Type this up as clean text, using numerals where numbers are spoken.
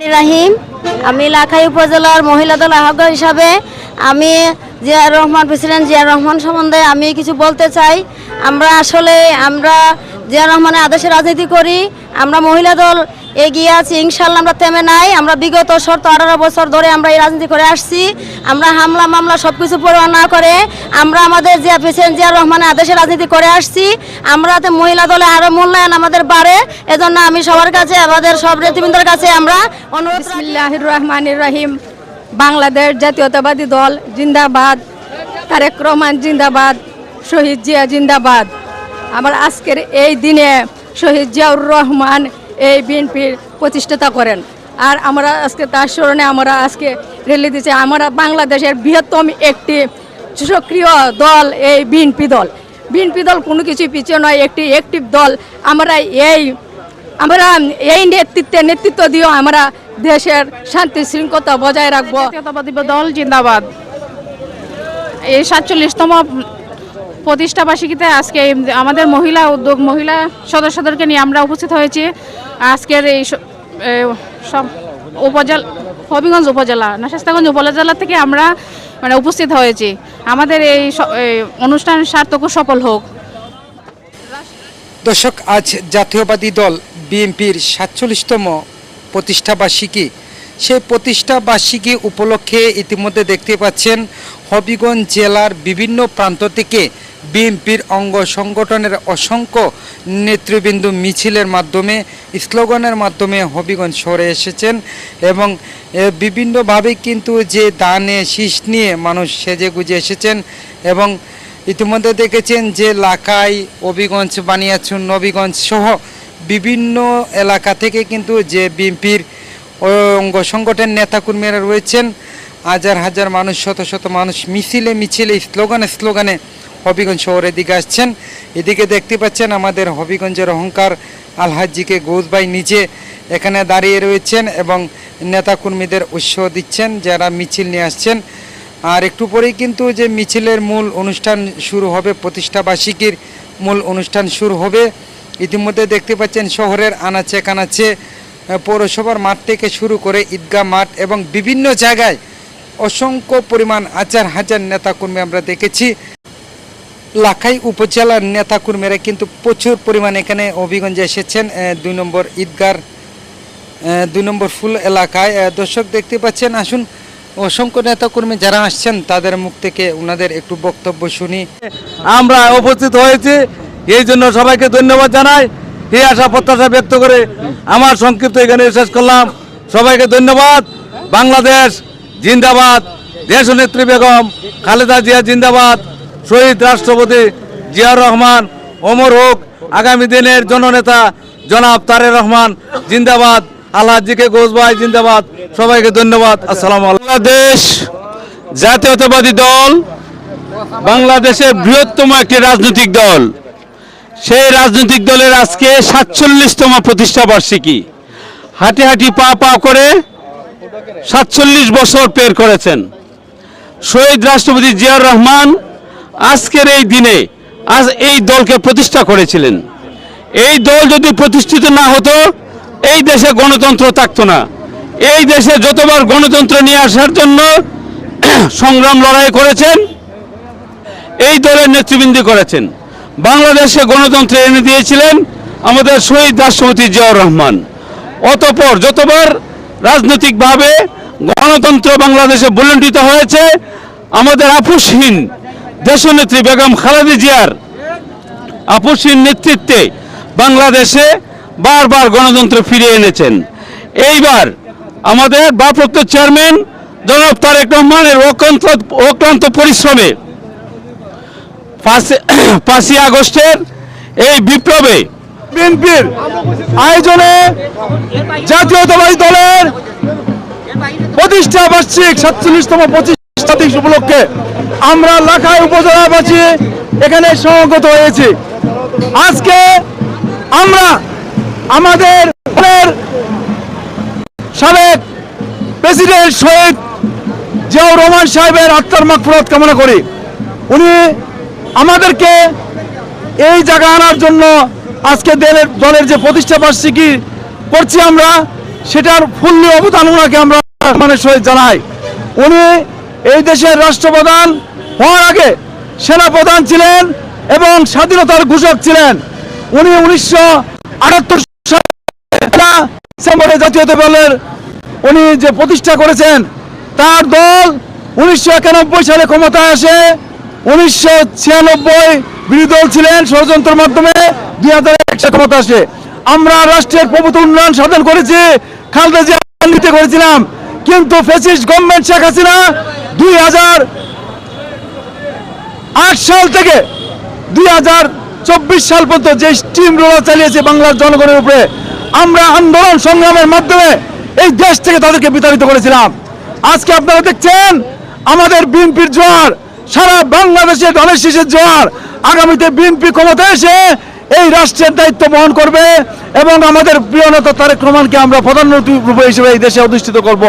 রাহিম আমি লাখাই উপজেলার মহিলা দল আহ্বায়ক হিসাবে আমি জিয়াউর রহমান প্রেসিডেন্ট জিয়াউর রহমান সম্বন্ধে আমি কিছু বলতে চাই। আমরা জিয়াউর রহমানের আদেশে রাজনীতি করি। আমরা মহিলা দল এগিয়ে আছি, ইনশাল্লাহ আমরা থেমে নাই। আমরা বিগত 18 বছর ধরে আমরা এই রাজনীতি করে আসছি। আমরা হামলা মামলা সব কিছু পরোয়া না করে আমরা আমাদের প্রেসিডেন্ট জিয়াউর রহমানের আদেশে রাজনীতি করে আসছি। আমরা মহিলা দলে আরও মূল্যায়ন আমাদের বাড়ে, এজন্য আমি সবার কাছে আমাদের সব নেতৃবৃন্দের কাছে আমরা অনুরোধ। বিসমিল্লাহির রহমানির রহিম। বাংলাদেশ জাতীয়তাবাদী দল জিন্দাবাদ, তারেক রহমান জিন্দাবাদ, শহীদ জিয়া জিন্দাবাদ। আমার আজকের এই দিনে শহীদ জিয়াউর রহমান এই বিএনপির প্রতিষ্ঠাতা করেন, আর আমরা আজকে তার স্মরণে আমরা আজকে র্যালি দিচ্ছি। আমরা বাংলাদেশের বৃহত্তম একটি সক্রিয় দল এই বিএনপি দল। বিএনপি দল কোনো কিছু পিছিয়ে নয়, একটি অ্যাক্টিভ দল। আমরা এই নেতৃত্ব দিয়েও আমরা দেশের শান্তি শৃঙ্খলা বজায় রাখবো। জাতীয়তাবাদী দল জিন্দাবাদ। এই 47তম প্রতিষ্ঠাবার্ষিকীতে আজকে আমাদের মহিলা সদস্যদেরকে নিয়ে আমরা উপস্থিত হয়েছি। আজকের এই সব হবিগঞ্জ উপজেলা শাস্তাগঞ্জ উপজেলা থেকে আমরা উপস্থিত হয়েছি। আমাদের এই অনুষ্ঠান সার্থক ও সফল হোক। দর্শক, আজ জাতীয়বাদী দল বিএনপির 47তম প্রতিষ্ঠাবার্ষিকী। সেই প্রতিষ্ঠাবার্ষিকী উপলক্ষে ইতিমধ্যে দেখতে পাচ্ছেন হবিগঞ্জ জেলার বিভিন্ন প্রান্ত থেকে বিএনপির অঙ্গ সংগঠনের অসংখ্য নেতৃবৃন্দ মিছিলের মাধ্যমে স্লোগানের মাধ্যমে হবিগঞ্জ শহরে এসেছেন এবং বিভিন্নভাবে কিন্তু যে দানে শীষ নিয়ে মানুষ সেজে গুজে এসেছেন এবং ইতিমধ্যে দেখেছেন যে লাখাই, হবিগঞ্জ, বানিয়াচং, নবীগঞ্জ সহ বিভিন্ন এলাকা থেকে কিন্তু যে বিএনপির অঙ্গ সংগঠনের নেতাকর্মীরা রয়েছেন, হাজার হাজার মানুষ, শত শত মানুষ মিছিলে স্লোগানে হবিগঞ্জ শহরের দিকে আসছেন। এদিকে দেখতে পাচ্ছেন আমাদের হবিগঞ্জের অহংকার আলহাজিকে গৌস ভাই নিজে এখানে দাঁড়িয়ে রয়েছেন এবং নেতাকর্মীদের উৎসাহ দিচ্ছেন যারা মিছিল নিয়ে আসছেন। আর একটু পরেই কিন্তু যে মিছিলের মূল অনুষ্ঠান শুরু হবে, প্রতিষ্ঠাবার্ষিকীর মূল অনুষ্ঠান শুরু হবে। ইতিমধ্যে দেখতে পাচ্ছেন শহরের আনাচে কানাচে পৌরসভার মাঠ থেকে শুরু করে ঈদগাহ মাঠ এবং বিভিন্ন জায়গায় অসংখ্য পরিমাণ হাজার হাজার নেতাকর্মী আমরা দেখেছি। লাখাই উপজেলার নেতাকর্মীরা কিন্তু প্রচুর পরিমাণ এখানে হবিগঞ্জে এসেছেন 2 নম্বর ঈদগার 2 নম্বর ফুল এলাকায়। দর্শক দেখতে পাচ্ছেন, আসুন অসংখ্য নেতাকর্মী যারা আসছেন তাদের মুখ থেকে ওনাদের একটু বক্তব্য শুনি। আমরা উপস্থিত হয়েছি, এই জন্য সবাইকে ধন্যবাদ জানাই। এই আশা প্রত্যাশা ব্যক্ত করে আমার সংক্ষিপ্ত এখানে শেষ করলাম। সবাইকে ধন্যবাদ। বাংলাদেশ জিন্দাবাদ, দেশনেত্রী বেগম খালেদা জিয়া জিন্দাবাদ, শহীদ রাষ্ট্রপতি জিয়াউর রহমান অমর হোক, আগামী দিনের জননেতা জনাব তারেক রহমান জিন্দাবাদ, আলহাজিকে গৌস ভাই জিন্দাবাদ। সবাইকে ধন্যবাদ। আসসালামু আলাইকুম। বাংলাদেশ জাতীয়তাবাদী দল বাংলাদেশের বৃহত্তম একটি রাজনৈতিক দল। সেই রাজনৈতিক দলের আজকে 47তম প্রতিষ্ঠাবার্ষিকী। হাঁটি হাঁটি পা করে 47 বছর পের করেছেন শহীদ রাষ্ট্রপতি জিয়াউর রহমান। আজকের এই দিনে এই দলকে প্রতিষ্ঠা করেছিলেন। এই দল যদি প্রতিষ্ঠিত না হতো এই দেশে গণতন্ত্র থাকতো না। এই দেশে যতবার গণতন্ত্র নিয়ে আসার জন্য সংগ্রাম লড়াই করেছেন এই দলের নেতৃবৃন্দ করেছেন। বাংলাদেশে গণতন্ত্র এনে দিয়েছিলেন আমাদের শহীদ রাষ্ট্রপতি জিয়াউর রহমান। অতঃপর যতবার রাজনৈতিকভাবে গণতন্ত্র বাংলাদেশে বলণ্ঠিত হয়েছে আমাদের আপোষহীন দেশনেত্রী বেগম খালেদা জিয়ার আপোষহীন নেতৃত্বে বাংলাদেশে বারবার গণতন্ত্র ফিরিয়ে এনেছেন। এইবার আমাদের ভারপ্রাপ্ত চেয়ারম্যান জনাব তারেক রহমানের অক্লান্ত পরিশ্রমে 5ই আগস্টের এই বিপ্লবে বিএনপির আয়োজনে জাতীয়তাবাদী দলের প্রতিষ্ঠা বার্ষিক 47তম প্রতিষ্ঠাবার্ষিকী উপলক্ষে আমরা লাখাই উপজেলাবাসী এখানে সমবেত হয়েছি। আজকে আমরা আমাদের সাবেক প্রেসিডেন্ট শহীদ জিয়াউর রহমান সাহেবের আত্মার মাগফিরাত কামনা করি। উনি আমাদেরকে এই জায়গা আনার জন্য আজকে দলের যে প্রতিষ্ঠা বার্ষিকী করছি আমরা, সেটার ফুল্লি অবদান ওনাকে আমরা সম্মানের সহিত জানাই। উনি এই দেশের রাষ্ট্রপ্রধান হওয়ার আগে সেনাপ্রধান ছিলেন এবং স্বাধীনতার ঘোষক ছিলেন। উনি 1978 সালে জাতীয়তা দলের উনি যে প্রতিষ্ঠা করেছেন, তার দল 1991 সালে ক্ষমতায় আসে। 1996 বিরোধী দল ছিলেন, ষড়যন্ত্রের মাধ্যমে 2001 সালে ক্ষমতা আসে। আমরা রাষ্ট্রের প্রভূত উন্নয়ন সাধন করেছি, খালেদা জিয়া নীতি করেছিলাম, কিন্তু ফ্যাসিস্ট গভর্নমেন্ট শেখ হাসিনা 2008 সাল থেকে 2024 সাল পর্যন্ত যে স্টিম রোলার চালিয়েছে বাংলার জনগণের উপরে, আমরা আন্দোলন সংগ্রামের মাধ্যমে এই দেশ থেকে তাদেরকে বিতাড়িত করেছিলাম। আজকে আপনারা দেখছেন আমাদের বিএনপির জোয়ার, সারা বাংলাদেশের ধানের শীষের জোয়ার। আগামীতে বিএনপি ক্ষমতায় এসে এই রাষ্ট্রের দায়িত্ব বহন করবে এবং আমাদের প্রিয় নেতা তারেক রহমানকে আমরা প্রধানমন্ত্রী রূপে হিসেবে এই দেশে অধিষ্ঠিত করব।